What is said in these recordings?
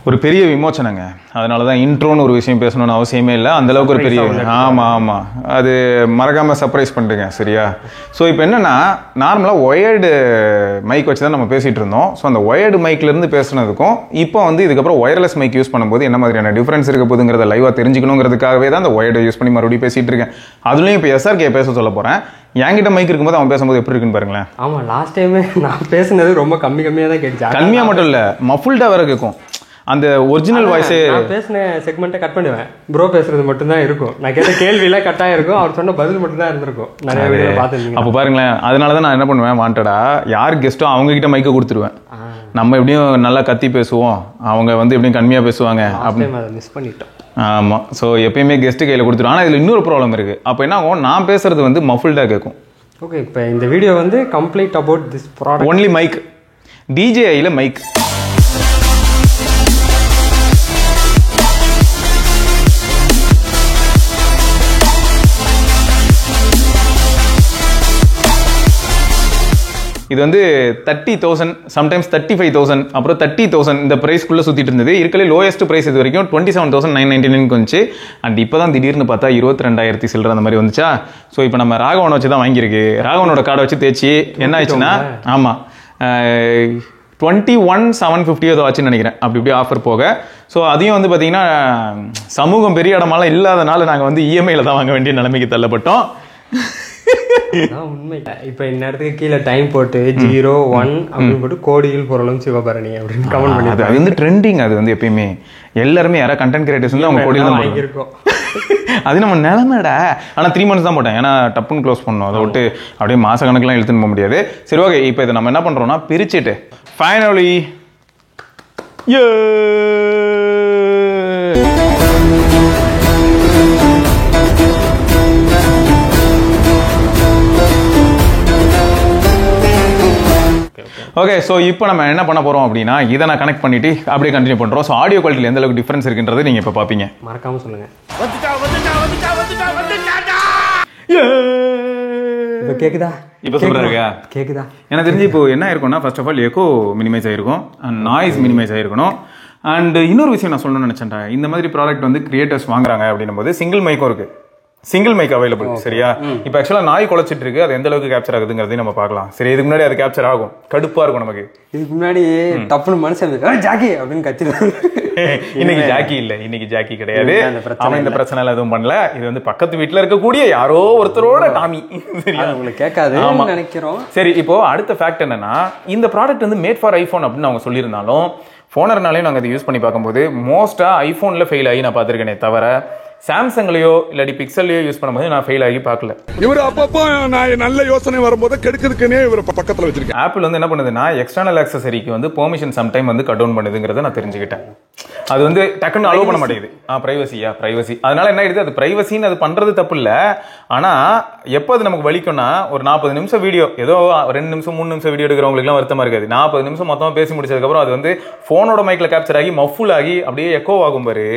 ஒரு பெரிய விமோச்சனங்க. அதனால தான் இன்ட்ரோன்னு ஒரு விஷயம் பேசணும்னு அவசியமே இல்லை. அந்தளவுக்கு ஒரு பெரிய ஆமாம் அது மறக்காமல் சர்ப்ரைஸ் பண்ணிட்டுங்க. சரியா? ஸோ இப்போ என்னென்னா நார்மலாக ஒயர்டு மைக் வச்சு தான் நம்ம பேசிகிட்டு இருந்தோம். ஸோ அந்த ஒயர்டு மைக்லேருந்து பேசுனதுக்கும் இப்போ வந்து இதுக்கப்புறம் ஒயர்லெஸ் மைக் யூஸ் பண்ணும்போது என்ன மாதிரியான டிஃப்ரென்ஸ் இருக்க போகுதுங்கிறத லைவாக தெரிஞ்சுக்கணுங்கிறதுக்காகவே தான் அந்த ஒயர்டை யூஸ் பண்ணி மறுபடியும் பேசிகிட்டு இருக்கேன். அதுலேயும் இப்போ எஸ்ஆர்கே பேச சொல்ல போகிறேன். என்கிட்ட மைக் இருக்கும்போது அவன் பேசும்போது எப்படி இருக்குன்னு பாருங்களேன். ஆமாம், லாஸ்ட் டைமே நான் பேசுனது ரொம்ப கம்மியாக தான் கேட்டுச்சு. கம்மியாக மட்டும் இல்லை, மஃபுல்டாக வேற கேட்கும். அந்த ஒரிஜினல் வாய்ஸே நான் பேசின செக்மெண்ட்டை கட் பண்ணுவேன். ப்ரோ பேசுறது மட்டும்தான் இருக்கும். நான் கேட்ட கேள்வியெல்லாம் கட்டாக இருக்கும். அவர் சொன்ன பதில் மட்டும் தான் இருந்திருக்கும். நிறைய வீடியோ பார்த்துருக்கீங்க. அப்போ பாருங்களேன், அதனால தான் நான் என்ன பண்ணுவேன், வாண்டடா யார் கெஸ்ட்டோ அவங்க கிட்ட மைக்கை கொடுத்துருவேன். நம்ம எப்படியும் நல்லா கத்தி பேசுவோம், அவங்க வந்து எப்படியும் கம்மியாக பேசுவாங்க. அதை மிஸ் பண்ணிட்டோம். ஆமாம். ஸோ எப்பயுமே கெஸ்ட்டு கையில் கொடுத்துருவோம். ஆனால் இதில் இன்னொரு ப்ராப்ளம் இருக்குது. அப்போ என்ன ஆகும், நான் பேசுறது வந்து மஃபுல்டாக கேட்கும். ஓகே, இப்போ இந்த வீடியோ வந்து complete about this product. Only mic, டிஜேஐயில் மைக். இது வந்து 30,000, சம்டைம்ஸ் 35,000, அப்புறம் 30,000 இந்த ப்ரைஸ்க்குள்ளே சுற்றிட்டு இருந்தது. இருக்கலே லோயஸ்ட் ப்ரைஸ் இது வரைக்கும் 27,999 வந்துச்சு. அண்ட் இப்போ தான் திடீர்னு பார்த்தா 22,000 சில்லற அந்த மாதிரி வந்துச்சா. ஸோ இப்போ நம்ம ராகவனை வச்சு தான் வாங்கியிருக்கு. ராகவனோட கார்டை வச்சு தேய்ச்சி என்ன ஆயிடுச்சுன்னா, ஆமாம் 21,750 ஏதோ ஆச்சுன்னு நினைக்கிறேன். அப்படி இப்படி ஆஃபர் போக. ஸோ அதையும் வந்து பார்த்தீங்கன்னா சமூகம் பெரிய இடமாலாம் இல்லாதனால நாங்கள் வந்து இஎம்ஐயில் தான் வாங்க வேண்டிய நிலைமைக்கு தள்ளப்பட்டோம். உண்மை. இப்ப இந்த இடத்துக்கு கீழே டைம் போட்டு 01 அப்படின்னு போட்டு கோடியில் பொருளும் சிவபரணி அப்படின்னு கமெண்ட் பண்ணி அது வந்து ட்ரெண்டிங். அது வந்து எப்பயுமே எல்லாருமே யாராவது கண்டென்ட் கிரியேட்டர்ஸ் அவங்க கோடியில் தான் வாங்கியிருக்கோம். அது நம்ம நிலமடா. ஆனால் 3 months தான் போட்டேன். ஏன்னா டப்புன்னு க்ளோஸ் பண்ணணும். அதை விட்டு அப்படியே மாச கணக்கெலாம் இழுத்துன்னு போக முடியாது. சரி, ஓகே. இப்போ இதை நம்ம என்ன பண்ணுறோம்னா பிரிச்சுட்டு ஃபைனலி ஓகே. ஸோ இப்போ நம்ம என்ன பண்ண போகிறோம் அப்படின்னா, இதை நான் கனெக்ட் பண்ணிட்டு அப்படியே கண்டினியூ பண்ணுறோம். ஸோ ஆடியோ குவாலிட்டியில் எந்த அளவுக்கு டிஃப்ரென்ஸ் இருக்குன்றது நீங்கள் இப்போ பார்ப்பீங்க. மறக்காம சொல்லுங்க. இப்போ கேக்குதா? இப்போ சொல்றாருங்க, கேக்குதா? எனக்கு தெரிஞ்சு இப்போ என்ன இருக்கும்னா, first of all echo minimise ஆயிருக்கும், நாய்ஸ் மினிமைஸ் ஆயிருக்கணும். அண்ட் இன்னொரு விஷயம் நான் சொல்லணும்னு நினைச்சேன்டா, இந்த மாதிரி ப்ராடக்ட் வந்து கிரியேட்டர்ஸ் வாங்குறாங்க அப்படின்னும் போது சிங்கிள் மைக்கும் இருக்கு, சிங்கிள் மைக் அவைலபிள். சரியா? இப்போ ஆக்சுவலாக நாய் குலைச்சிட்டு இருக்கு, அது எந்த அளவுக்கு கேப்சர் ஆகுதுங்கிறதையும் நம்ம பார்க்கலாம். சரி, இதுக்கு முன்னாடி அது கேப்சர் ஆகும், கடுப்பா இருக்கும் நமக்கு. இதுக்கு முன்னாடி டப்புனு மனுஷன் ஜாக்கி அப்படின்னு கத்திடுவாங்க. இன்னைக்கு ஜாக்கி இல்லை, இன்னைக்கு ஜாக்கி கிடையாது. அவன் இந்த பிரச்சனை எதுவும் பண்ணல. இது வந்து பக்கத்து வீட்டில் இருக்கக்கூடிய யாரோ ஒருத்தரோட டாமி. உங்களுக்கு கேட்காது நினைக்கிறோம். சரி, இப்போ அடுத்த ஃபேக்ட் என்னன்னா, இந்த ப்ராடக்ட் வந்து மேட் ஃபார் ஐஃபோன் அப்படின்னு அவங்க சொல்லியிருந்தாலும் ஃபோனர்னாலையும் நாங்கள் அதை யூஸ் பண்ணி பார்க்கும்போது மோஸ்ட்டாக ஐஃபோனில் ஃபெயில் ஆகி நான் பார்த்துருக்கேனே தவிர சாம்சங்லயோ இல்லாட்டி பிக்சல்லையோ யூஸ் பண்ணும்போது நான் ஃபெயில் ஆகி பார்க்கல. இவர் அப்பப்போ நான் நல்ல யோசனை வரும்போது கெடுக்கிறதுக்குன்னே இவர் பக்கத்தில் வச்சிருக்கேன். ஆப்பிள் வந்து என்ன பண்ணுதுன்னா, எக்ஸ்டர்னல் ஆக்சசரிக்கு வந்து பெர்மிஷன் சம்டைம் வந்து கட் டவுன் பண்ணுதுங்கிறத நான் தெரிஞ்சுக்கிட்டேன். அது வந்து டக்குன்னு அலோவ் பண்ண மாட்டேங்குது. பிரைவசி. அதனால என்ன ஆயிடுது, அது பிரைவசின்னு அது பண்றது தப்பு இல்லை. ஆனா எப்போ அது நமக்கு வலிக்கும்னா, ஒரு 40 நிமிஷம் வீடியோ, ஏதோ 2 நிமிஷம் 3 நிமிஷம் வீடியோ எடுக்கிறவங்களுக்குலாம் வருத்தமா இருக்காது. 40 நிமிஷம் மொத்தமாக பேசி முடிச்சதுக்கப்புறம் அது வந்து ஃபோனோட மைக்கில் கேப்சர் ஆகி மஃபுல் ஆகி அப்படியே எக்கோ ஆகும் பாரு.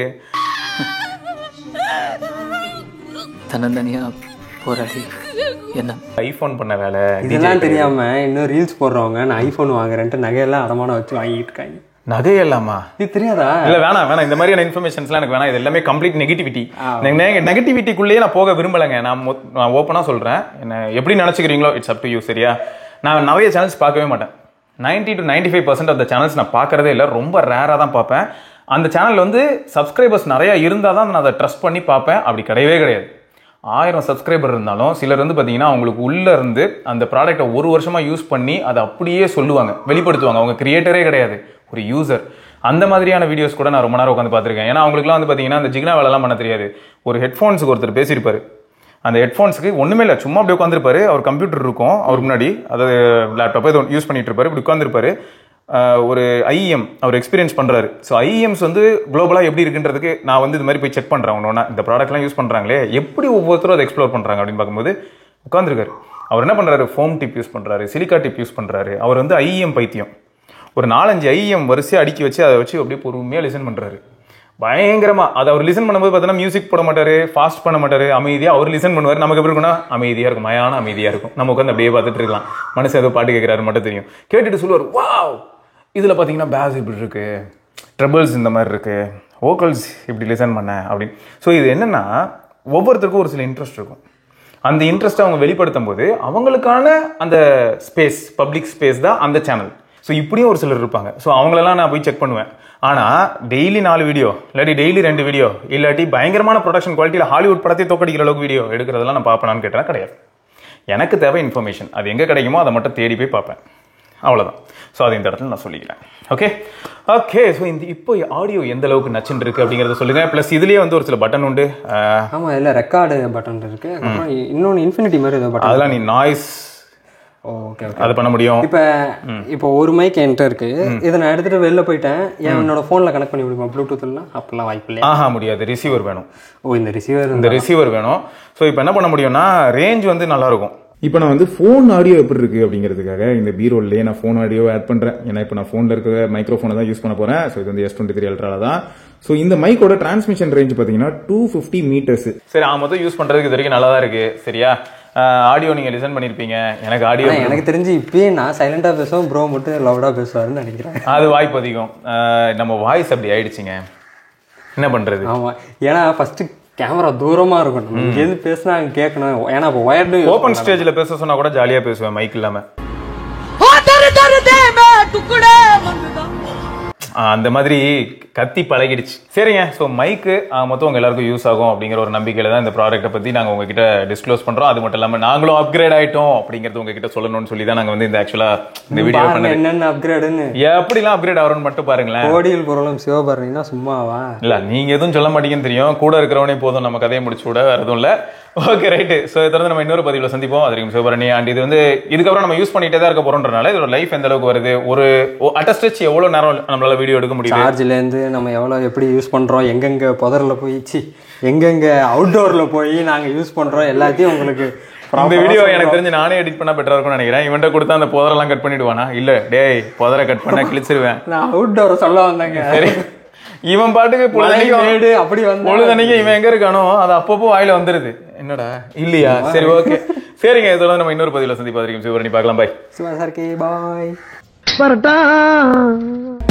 தன்னந்தனியா போராடி என்ன ஐஃபோன் பண்ண வேலை இதெல்லாம் தெரியாம இன்னும் ரீல்ஸ் போடுறவங்க நான் ஐஃபோன் வாங்குறேன்ட்டு நகையெல்லாம் அடமான வச்சு வாங்கிட்டு இருக்காங்க. நகையெல்லாமா? இது தெரியாதா? இல்ல, வேணாம். இந்த மாதிரியான இன்ஃபர்மேஷன்ஸ்லாம் எனக்கு வேணாம். இது எல்லாமே கம்ப்ளீட் நெகட்டிவிட்டி. நெகட்டிவிட்டிக்குள்ளேயே நான் போக விரும்பலைங்க. நான் ஓப்பனா சொல்றேன், என்ன எப்படி நினைச்சுக்கிறீங்களோ இட்ஸ் அப் டு யூ. சரியா? நான் நிறைய சேனல்ஸ் பார்க்கவே மாட்டேன். 90 to 95% ஆஃப் த சேனல்ஸ் நான் பார்க்கறதே இல்லை. ரொம்ப ரேராக தான் பார்ப்பேன். அந்த சேனல் வந்து சப்ஸ்கிரைபர்ஸ் நிறைய இருந்தால் தான் நான் அதை ட்ரஸ்ட் பண்ணி பார்ப்பேன். அப்படி கிடையவே கிடையாது. 1000 சப்ஸ்கிரைபர் இருந்தாலும் சிலர் வந்து பார்த்தீங்கன்னா அவங்களுக்கு உள்ளே இருந்து அந்த ப்ராடக்டை 1 வருஷமாக யூஸ் பண்ணி அதை அப்படியே சொல்லுவாங்க, வெளிப்படுத்துவாங்க. அவங்க கிரியேட்டரே கிடையாது, ஒரு யூசர். அந்த மாதிரியான வீடியோஸ் கூட நான் ரொம்ப நேரம் உட்காந்து பார்த்துருக்கேன். ஏன்னா அவங்களுக்குலாம் வந்து பார்த்தீங்கன்னா அந்த ஜிக்னா வேலைலாம் பண்ண தெரியாது. ஒரு ஹெட்ஃபோன்ஸுக்கு ஒருத்தர் பேசியிருப்பாரு. அந்த ஹெட்ஃபோன்ஸுக்கு ஒன்றுமே இல்லை, சும்மா அப்படியே உட்காந்துருப்பாரு. அவர் கம்ப்யூட்டர் இருக்கும் அவருக்கு முன்னாடி, அதாவது லேப்டாப்பை இதை யூஸ் பண்ணிட்டு இருப்பாரு. இப்படி உட்காந்துருப்பாரு. ஒரு ஐஎம் அவர் எக்ஸ்பீரியன்ஸ் பண்ணுறாரு. ஸோ ஐஎம்ஸ் வந்து குளோபலாக எப்படி இருக்குன்றதுக்கு நான் வந்து இது மாதிரி போய் செக் பண்ணுறேன். ஒன்று இந்த ப்ராடக்ட்லாம் யூஸ் பண்ணுறாங்களே, எப்படி ஒவ்வொருத்தரும் அதை எக்ஸ்ப்ளோர் பண்ணுறாங்க அப்படின்னு பார்க்கும்போது உட்காந்துருக்காரு. அவர் என்ன பண்ணுறாரு, ஃபோம் டிப் யூஸ் பண்ணுறாரு, சிலிக்கா டிப் யூஸ் பண்ணுறாரு. அவர் வந்து ஐஎம் பைத்தியம். ஒரு 4-5 ஐஎம் வரிசையாக அடுக்கி வச்சு அதை வச்சு அப்படியே பொறுமையாக லிசன் பண்ணுறாரு. பயங்கரமாக அதை அவர் லிசன் பண்ணும்போது பார்த்தீங்கன்னா மியூசிக் போட மாட்டார், ஃபாஸ்ட் பண்ண மாட்டார், அமைதியாக அவர் லிசன் பண்ணுவார். நமக்கு எப்படி இருக்குன்னா அமைதியாக இருக்கும், மயான அமைதியாக இருக்கும். நம்ம உட்காந்து அப்படியே பார்த்துட்டு இருக்கலாம். மனுஷன் ஏதோ பாட்டு கேட்குறாரு மட்டும் தெரியும். கேட்டுட்டு சொல்லுவார், வாவ் இதில் பார்த்தீங்கன்னா பேஸ் இப்படி இருக்குது, ட்ரபிள்ஸ் இந்த மாதிரி இருக்குது, வோக்கல்ஸ் இப்படி லிசன் பண்ண அப்படின்னு. ஸோ இது என்னென்னா ஒவ்வொருத்தருக்கும் ஒரு சில இன்ட்ரெஸ்ட் இருக்கும். அந்த இன்ட்ரெஸ்ட்டை அவங்க வெளிப்படுத்தும் போது அவங்களுக்கான அந்த ஸ்பேஸ், பப்ளிக் ஸ்பேஸ் தான் அந்த சேனல். ஸோ இப்படியும் ஒரு சிலர் இருப்பாங்க. ஸோ அவங்களெல்லாம் நான் போய் செக் பண்ணுவேன். ஆனால் டெய்லி 4 வீடியோ இல்லாட்டி டெய்லி 2 வீடியோ இல்லாட்டி பயங்கரமான ப்ரொடக்ஷன் குவாலிட்டியில் ஹாலிவுட் படத்தை தோக்கடிக்கிற அளவுக்கு வீடியோ எடுக்கிறதெல்லாம் நான் பார்ப்பேனான்னு கேட்டால் கிடையாது. எனக்கு தேவை இன்ஃபர்மேஷன். அது எங்கே கிடைக்குமோ அதை மட்டும் தேடி போய் பார்ப்பேன். அவ்வளோதான். ஸோ அது இந்த இடத்துல நான் சொல்லிக்கிறேன். ஓகே. ஸோ இப்போ ஆடியோ எந்த அளவுக்கு நச்சுன்னு இருக்குது அப்படிங்கிறத சொல்லுங்கள். ப்ளஸ் இதுலேயே வந்து ஒரு சில பட்டன் உண்டு. ஆமாம், இல்லை ரெக்கார்டு பட்டன் இருக்குது. அப்புறம் இன்னொன்று இன்ஃபினிட்டி மாதிரி ஏதோ பட்டன். அதெல்லாம் நீ நாய்ஸ் ஓகே அது பண்ண முடியும். இப்போ ஒரு மைக் என்கிட்ட இருக்கு. இதை நான் எடுத்துட்டு வெளில போயிட்டேன், என்னோட போன்ல கனெக்ட் பண்ணி முடியுமா ப்ளூடூத்லாம்? அப்பெல்லாம் வாய்ப்பு இல்லை. முடியாது. ரிசீவர் வேணும். இந்த ரிசீவர் வேணும். ஸோ இப்போ என்ன பண்ண முடியும்னா ரேஞ்ச் வந்து நல்லா இருக்கும். இப்போ நான் வந்து ஃபோன் ஆடியோ எப்படி இருக்கு அப்படிங்கிறதுக்காக இந்த பீரோல்லேயே நான் ஃபோன் ஆடியோ ஆட் பண்றேன். ஏன்னா இப்போ நான் ஃபோனில் இருக்கிற மைக்ரோஃபோனை தான் யூஸ் பண்ண போறேன். ஸோ இது வந்து S23 அல்ட்ரால தான். ஸோ இந்த மைக்கோட டிரான்ஸ்மிஷன் ரேஞ்ச் பார்த்தீங்கன்னா 250 மீட்டர்ஸ். சரி, மொத்தம் யூஸ் பண்றதுக்கு இது வரைக்கும் நல்லா தான் இருக்கு. சரியா, ஆடியோ நீங்க லிசன் பண்ணிருப்பீங்க. எனக்கு தெரிஞ்சு இப்பயே நான் சைலண்டா பேசுவேன், ப்ரோ மட்டும் லவுடா பேசுவாருன்னு நினைக்கிறேன். அது வாய்ப்பு அதிகம். நம்ம வாய்ஸ் அப்படி ஆயிடுச்சுங்க, என்ன பண்றது? ஆமா, ஏன்னா ஃபர்ஸ்ட் கேமரா தூரமா இருக்கும், நம்ம எது பேசினா கேட்கணும். ஏன்னா இப்போ ஒயர்டு ஓப்பன் ஸ்டேஜ்ல பேச சொன்னா கூட ஜாலியா பேசுவேன் மைக் இல்லாம. அந்த மாதிரி கத்தி பழகிடுச்சு. சரிங்க. ஸோ மைக்கு மொத்தம் உங்க எல்லாருக்கும் யூஸ் ஆகும் அப்படிங்கிற ஒரு நம்பிக்கையில தான் இந்த ப்ராடக்ட்டை பத்தி நாங்கள் உங்ககிட்ட டிஸ்க்ளோஸ் பண்றோம். அது மட்டும் இல்லாமல் நாங்களும் அப்கிரேட் ஆயிட்டோம் அப்படிங்கிறது உங்ககிட்ட சொல்லணும்னு சொல்லி தான் நாங்கள் வந்து இந்த ஆக்சுவலா இந்த வீடியோ பண்ணது. என்னென்ன அப்கிரேடுன்னு, எப்படிலாம் அப்கிரேட் ஆகிறோன்னு மட்டும் பாருங்களேன். கோடியில் பொருளும் சிவபாருங்கன்னா சும்மாவா? இல்ல, நீங்க எதுவும் சொல்ல மாட்டீங்கன்னு தெரியும். கூட இருக்கிறவனே போதும், நம்ம கதையை முடிச்சு விட வேற எதுவும் இல்லை. Okay, right. ஸோ இதை வந்து நம்ம இன்னொரு பதிவில் சந்திப்போம். அது வரைக்கும் சிவபரணி. அண்ட் இது வந்து இதுக்கப்புறம் நம்ம யூஸ் பண்ணிட்டே தான் இருக்க போறோம்ன்றனால இதோட லைஃப் எந்த அளவுக்கு வருது, ஒரு அட்டஸ்டச் எவ்வளவு நேரம் நம்மளால வீடியோ எடுக்க முடியும், சார்ஜ்லேருந்து நம்ம எப்படி யூஸ் பண்றோம், எங்கெங்க புதர்ல போயிச்சு, எங்கெங்க அவுட்டோர்ல போய் நாங்க யூஸ் பண்றோம், எல்லாத்தையும் உங்களுக்கு இந்த வீடியோ எனக்கு தெரிஞ்சு நானே எடிட் பண்ணா பெட்டரா இருக்கும்னு நினைக்கிறேன். இவன்ட்ட கொடுத்தா அந்த புதரெல்லாம் கட் பண்ணிடுவானா? இல்ல, டேய் புதரை கட் பண்ண கிழிச்சிருவேன். நான் அவுட்டோரை சொல்ல வந்தேங்க. சரி, இவன் பாட்டுக்கு அப்படி வந்து பொழுதன்னைக்கு இவன் எங்க இருக்கானோ அது அப்பப்போ வாயில வந்துருது. என்னடா இல்லையா? சரி, ஓகே. சரிங்க, இதோட நம்ம இன்னொரு பதிவில் சந்திப்பா. சிவபரணி, பார்க்கலாம். பாய். பாய்.